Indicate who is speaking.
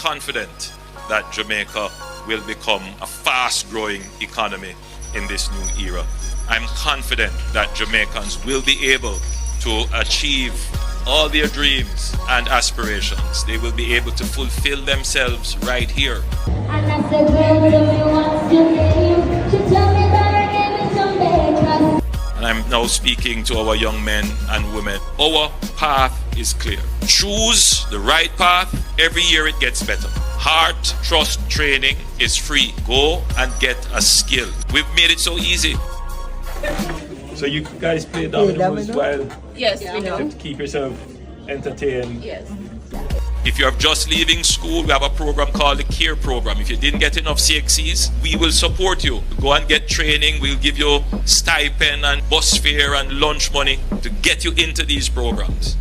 Speaker 1: confident that Jamaica will become a fast-growing economy in this new era. I'm confident that Jamaicans will be able to achieve all their dreams and aspirations. They will be able to fulfill themselves right here.
Speaker 2: And I said, girl, tell me what's your name. She tell me that her name is Jamaica.
Speaker 1: And I'm now speaking to our young men and women. Our path is clear. Choose the right path. Every year it gets better. Heart Trust training is free. Go and get a skill. We've made it so easy. So you guys play dominoes while
Speaker 3: Yes, we know.
Speaker 1: to keep yourself entertained.
Speaker 3: Yes.
Speaker 1: If you're just leaving school, we have a program called the CARE program. If you didn't get enough CXCs, we will support you. Go and get training. We'll give you stipend and bus fare and lunch money to get you into these programs.